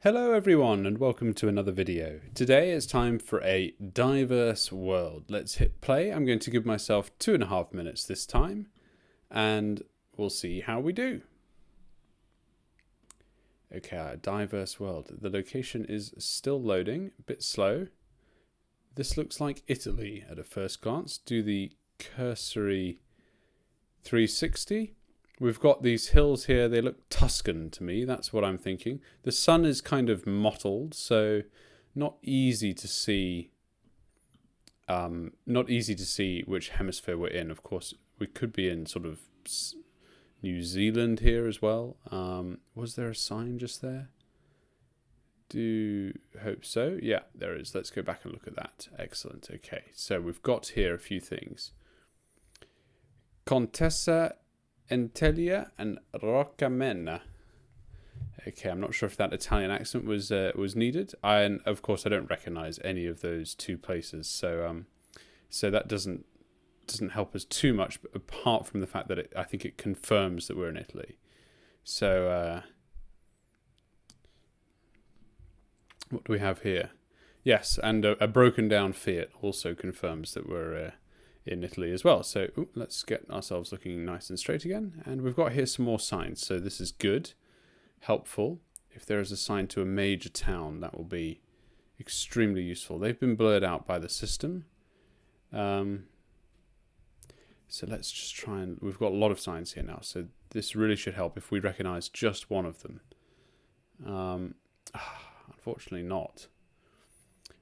Hello everyone and welcome to another video. Today it's time for a diverse world. Let's hit play. I'm going to give myself 2.5 minutes this time and we'll see how we do. Okay, a diverse world. The location is still loading, a bit slow. This looks like Italy at a first glance. Do the cursory 360. We've got these hills here, they look Tuscan to me, that's what I'm thinking. The sun is kind of mottled, so not easy to see which hemisphere we're in. Of course, we could be in sort of New Zealand here as well. Was there a sign just there? Do hope so. Yeah, there is. Let's go back and look at that. Excellent. Okay, so we've got here a few things. Contessa Entelia and Roccamena. Okay, I'm not sure if that Italian accent was needed. And of course, I don't recognize any of those two places, so that doesn't help us too much. Apart from the fact that I think it confirms that we're in Italy. So what do we have here? Yes, and a broken down Fiat also confirms that we're in Italy as well. So let's get ourselves looking nice and straight again. And we've got here some more signs. So this is good, helpful. If there is a sign to a major town, that will be extremely useful. They've been blurred out by the system. So let's just try and... We've got a lot of signs here now. So this really should help if we recognize just one of them. Unfortunately not.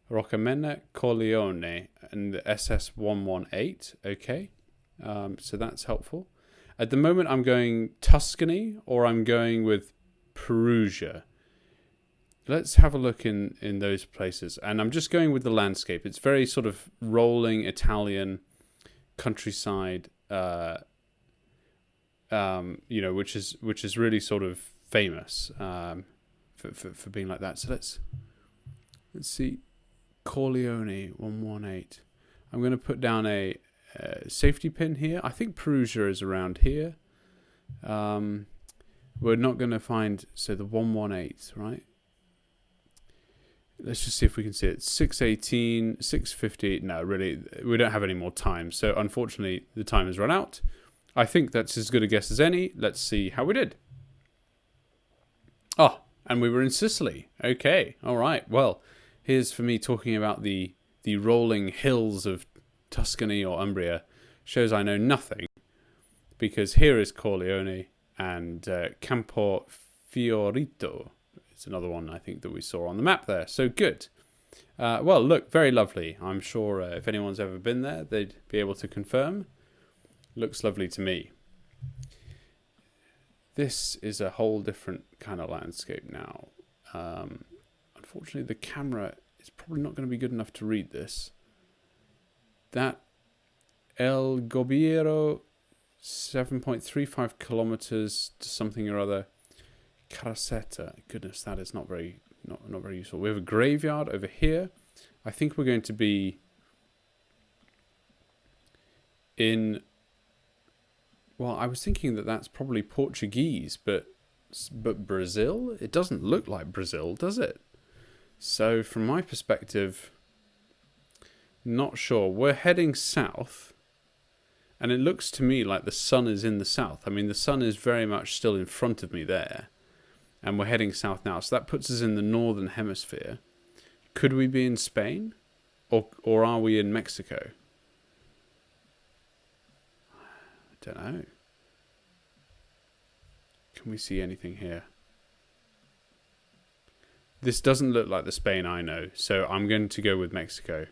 Roccamena Corleone and the SS118. Okay, so that's helpful. At the moment, I'm going Tuscany or I'm going with Perugia. Let's have a look in those places. And I'm just going with the landscape. It's very sort of rolling Italian countryside, which is really sort of famous for being like that. So let's see. Corleone 118. I'm going to put down a safety pin here. I think Perugia is around here. We're not going to find, so the 118, right? Let's just see if we can see it. 618, 650. No, really, we don't have any more time. So unfortunately, the time has run out. I think that's as good a guess as any. Let's see how we did. Oh, and we were in Sicily. Okay, all right. Well, here's for me talking about the rolling hills of Tuscany or Umbria. Shows I know nothing, because here is Corleone and Campo Fiorito. It's another one I think that we saw on the map there. So good. Well, look, very lovely. I'm sure if anyone's ever been there, they'd be able to confirm. Looks lovely to me. This is a whole different kind of landscape now. Unfortunately, the camera is probably not going to be good enough to read this. That El Gobiero, 7.35 kilometers to something or other. Caraceta. Goodness, that is not very useful. We have a graveyard over here. I think we're going to be in... Well, I was thinking that that's probably Portuguese, but Brazil? It doesn't look like Brazil, does it? So from my perspective, not sure. We're heading south, and it looks to me like the sun is in the south. I mean, the sun is very much still in front of me there, and we're heading south now. So that puts us in the northern hemisphere. Could we be in Spain, or are we in Mexico? I don't know. Can we see anything here? This doesn't look like the Spain I know, so I'm going to go with Mexico.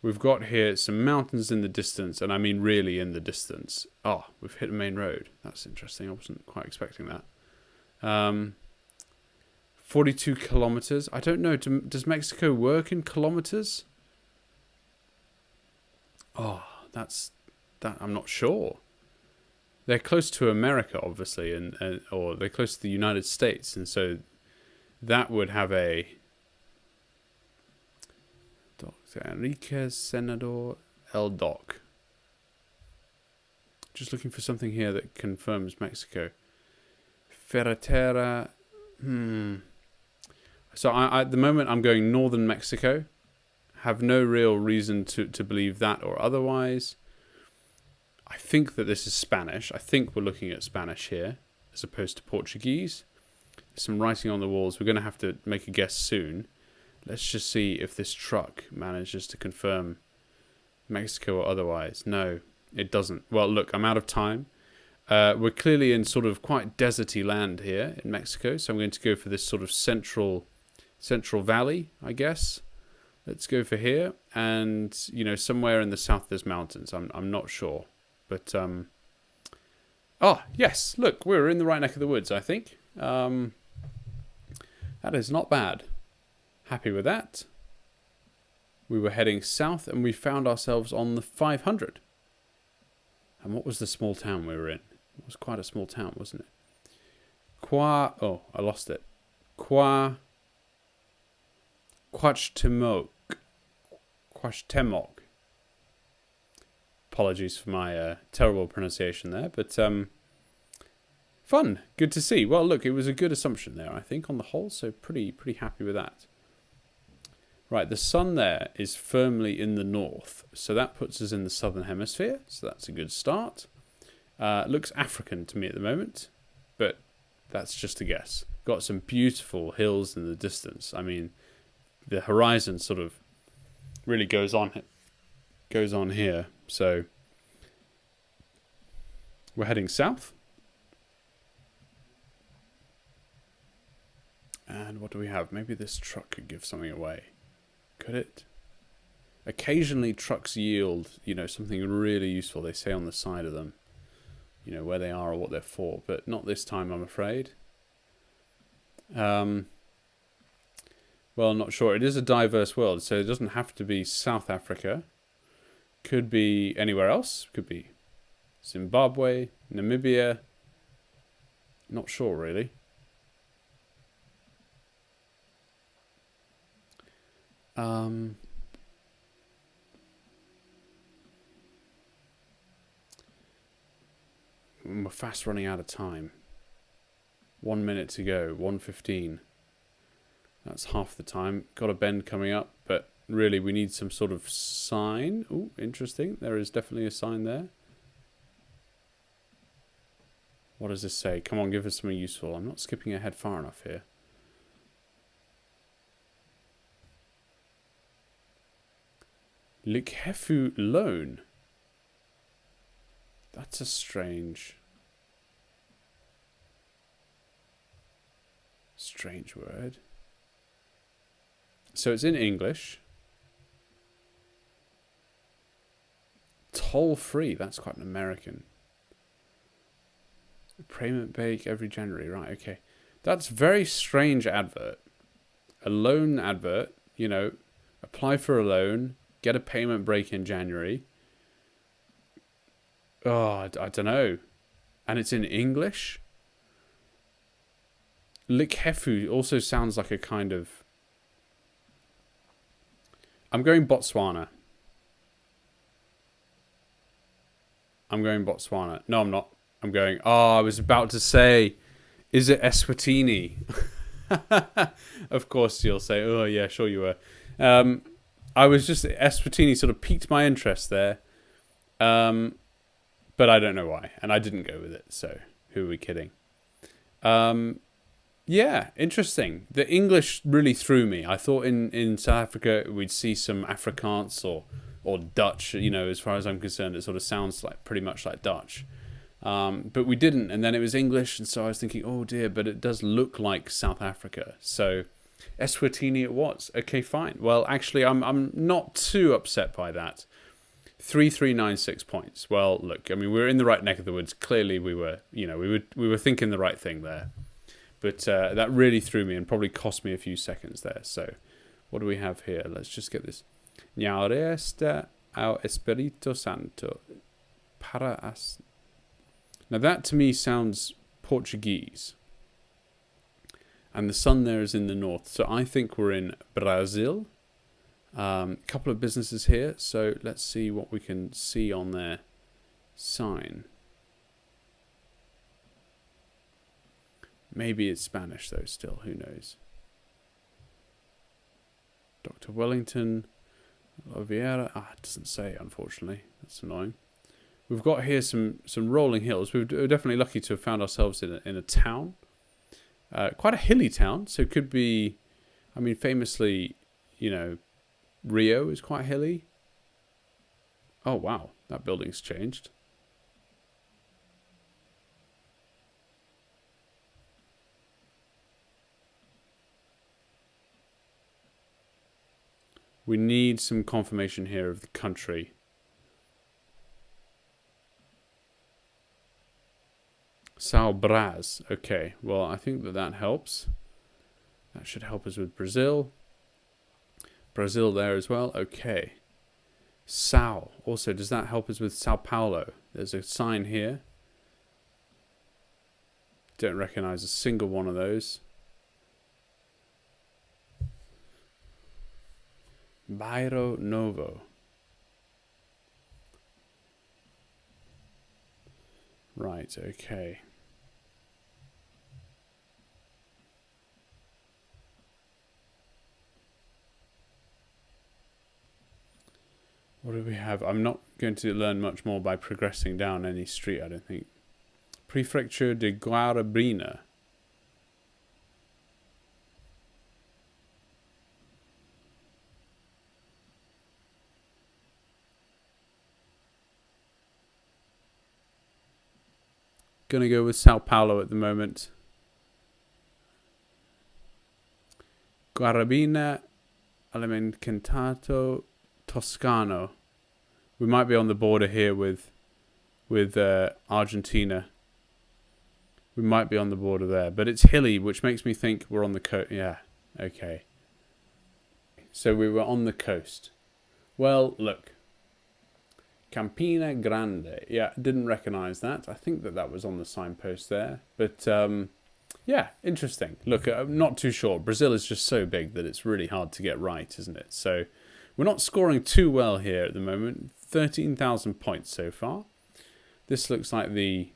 We've got here some mountains in the distance, and I mean really in the distance. Oh, we've hit a main road. That's interesting. I wasn't quite expecting that. 42 kilometers. I don't know. Does Mexico work in kilometers? Oh, that. I'm not sure. They're close to America, obviously, or they're close to the United States, and so that would have a Dr. Enriquez Senador El Doc. Just looking for something here that confirms Mexico. Ferretera. So at the moment I'm going northern Mexico. Have no real reason to believe that or otherwise. I think that this is Spanish. I think we're looking at Spanish here as opposed to Portuguese. There's some writing on the walls. We're going to have to make a guess soon. Let's just see if this truck manages to confirm Mexico or otherwise. No, it doesn't. Well, look, I'm out of time. We're clearly in sort of quite deserty land here in Mexico, so I'm going to go for this sort of central valley, I guess. Let's go for here, and somewhere in the south there's mountains. I'm not sure, but oh yes, look, we're in the right neck of the woods. I think that is not bad. Happy with that. We were heading south, and we found ourselves on the 500. And what was the small town we were in? It was quite a small town, wasn't it? Oh, I lost it. Cuauhtemoc. Apologies for my terrible pronunciation there, but fun. Good to see. Well, look, it was a good assumption there, I think, on the whole, so pretty happy with that. Right, the sun there is firmly in the north, so that puts us in the southern hemisphere, so that's a good start. Looks African to me at the moment, but that's just a guess. Got some beautiful hills in the distance. I mean, the horizon sort of really goes on here, so we're heading south. And what do we have? Maybe this truck could give something away. Could it? Occasionally trucks yield, something really useful. They say on the side of them, where they are or what they're for, but not this time, I'm afraid. Well, I'm not sure. It is a diverse world, so it doesn't have to be South Africa. Could be anywhere else. Could be Zimbabwe, Namibia. Not sure, really. We're fast running out of time. 1 minute to go, 1:15. That's half the time. Got a bend coming up, but really we need some sort of sign. Oh, interesting. There is definitely a sign there. What does this say? Come on, give us something useful. I'm not skipping ahead far enough here. Likhefu loan. That's a strange word. So it's in English. Toll free. That's quite an American. Payment break every January. Right, okay. That's very strange advert. A loan advert, apply for a loan, get a payment break in January. Oh, I don't know. And it's in English? Likhefu also sounds like a kind of... I'm going Botswana. No, I'm not. I'm going... Oh, I was about to say, is it Eswatini? Of course you'll say, oh yeah, sure you were. I was just... Eswatini sort of piqued my interest there. But I don't know why. And I didn't go with it, so who are we kidding? Yeah, interesting. The English really threw me. I thought in South Africa we'd see some Afrikaans or Dutch. As far as I'm concerned, it sort of sounds like pretty much like Dutch. But we didn't, and then it was English, and so I was thinking, oh dear, but it does look like South Africa. So Eswatini it was. Okay, fine. Well, actually, I'm not too upset by that. 3,396 points. Well, look, I mean, we were in the right neck of the woods. Clearly, we were thinking the right thing there. But that really threw me and probably cost me a few seconds there. So, what do we have here? Let's just get this. Now resta ao Espírito Santo para as. Now that to me sounds Portuguese. And the sun there is in the north. So I think we're in Brazil. A couple of businesses here. So let's see what we can see on their sign. Maybe it's Spanish though still. Who knows? to Wellington, Oliveira. It doesn't say, unfortunately. That's annoying. We've got here some rolling hills. We're definitely lucky to have found ourselves in a town. Quite a hilly town, so it could be, I mean, famously, you know, Rio is quite hilly. Oh, wow. That building's changed. We need some confirmation here of the country. São Brás. Okay, well, I think that helps. That should help us with Brazil. Brazil there as well. Okay. São. Also, does that help us with Sao Paulo? There's a sign here. Don't recognize a single one of those. Bairro Novo. Right, okay. What do we have? I'm not going to learn much more by progressing down any street, I don't think. Prefecture de Guarabina. Gonna go with Sao Paulo at the moment. Guarabina Alimentato Toscano. We might be on the border here with Argentina. We might be on the border there, but it's hilly, which makes me think we're on the coast. Yeah, okay. So we were on the coast. Well, look. Campina Grande. Yeah, didn't recognize that. I think that was on the signpost there. But, yeah, interesting. Look, I'm not too sure. Brazil is just so big that it's really hard to get right, isn't it? So we're not scoring too well here at the moment. 13,000 points so far. This looks like the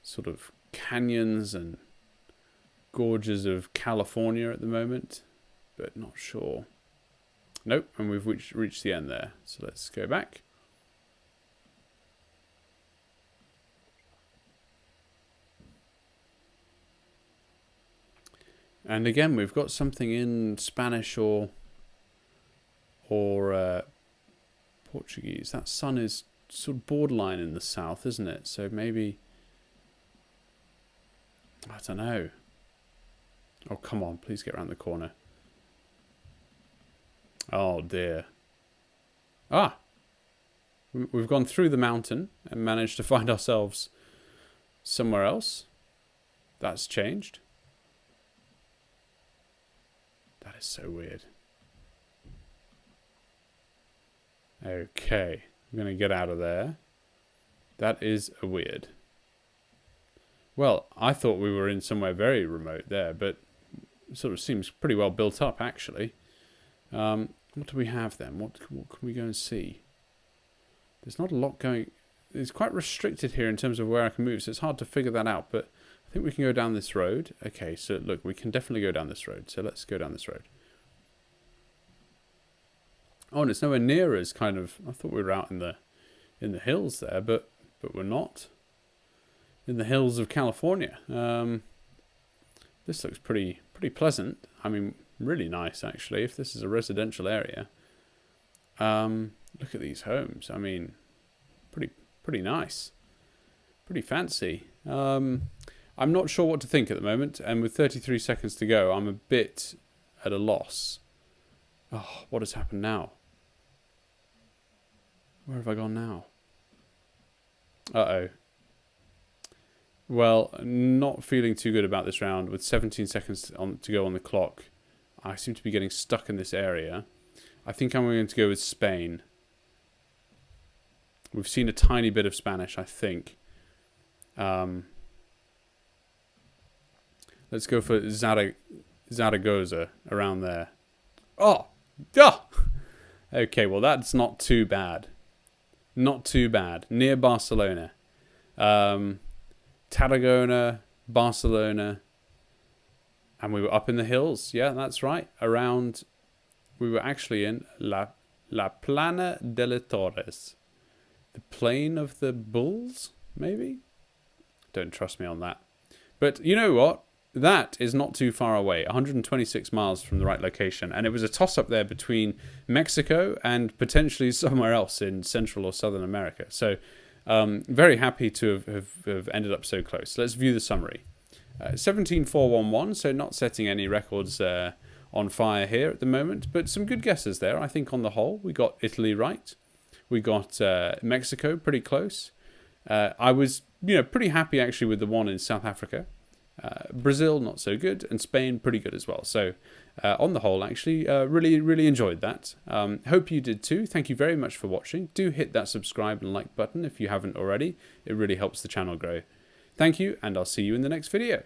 sort of canyons and gorges of California at the moment, but not sure. Nope, and we've reached the end there. So let's go back. And again, we've got something in Spanish or Portuguese. That sun is sort of borderline in the south, isn't it? So maybe, I don't know. Oh, come on, please get around the corner. Oh dear. We've gone through the mountain and managed to find ourselves somewhere else. That's changed. That is so weird. Okay, I'm going to get out of there. That is weird. Well, I thought we were in somewhere very remote there, but it sort of seems pretty well built up, actually. What do we have then? What can we go and see? There's not a lot going. It's quite restricted here in terms of where I can move, so it's hard to figure that out. But I think we can go down this road. Okay, so look, we can definitely go down this road. So let's go down this road. Oh, and it's nowhere near as kind of. I thought we were out in the hills there, but we're not. In the hills of California. This looks pretty pleasant. I mean, really nice actually. If this is a residential area, look at these homes. I mean, pretty nice, pretty fancy. I'm not sure what to think at the moment, and with 33 seconds to go, I'm a bit at a loss. Oh, what has happened now? Where have I gone now? Uh-oh. Well, not feeling too good about this round. With 17 seconds to go on the clock, I seem to be getting stuck in this area. I think I'm going to go with Spain. We've seen a tiny bit of Spanish, I think. Let's go for Zaragoza, around there. Oh! Ah! Okay, well, that's not too bad. Not too bad. Near Barcelona. Tarragona, Barcelona. And we were up in the hills. Yeah, that's right. Around, we were actually in La Plana de las Torres. The Plain of the Bulls, maybe? Don't trust me on that. But you know what? That is not too far away, 126 miles from the right location. And it was a toss-up there between Mexico and potentially somewhere else in Central or Southern America. So very happy to have ended up so close. Let's view the summary. 17,411, so not setting any records on fire here at the moment, but some good guesses there, I think, on the whole. We got Italy right. We got Mexico pretty close. I was, pretty happy actually with the one in South Africa. Brazil, not so good, and Spain, pretty good as well. So, on the whole, actually, really, really enjoyed that. Hope you did too. Thank you very much for watching. Do hit that subscribe and like button if you haven't already. It really helps the channel grow. Thank you, and I'll see you in the next video.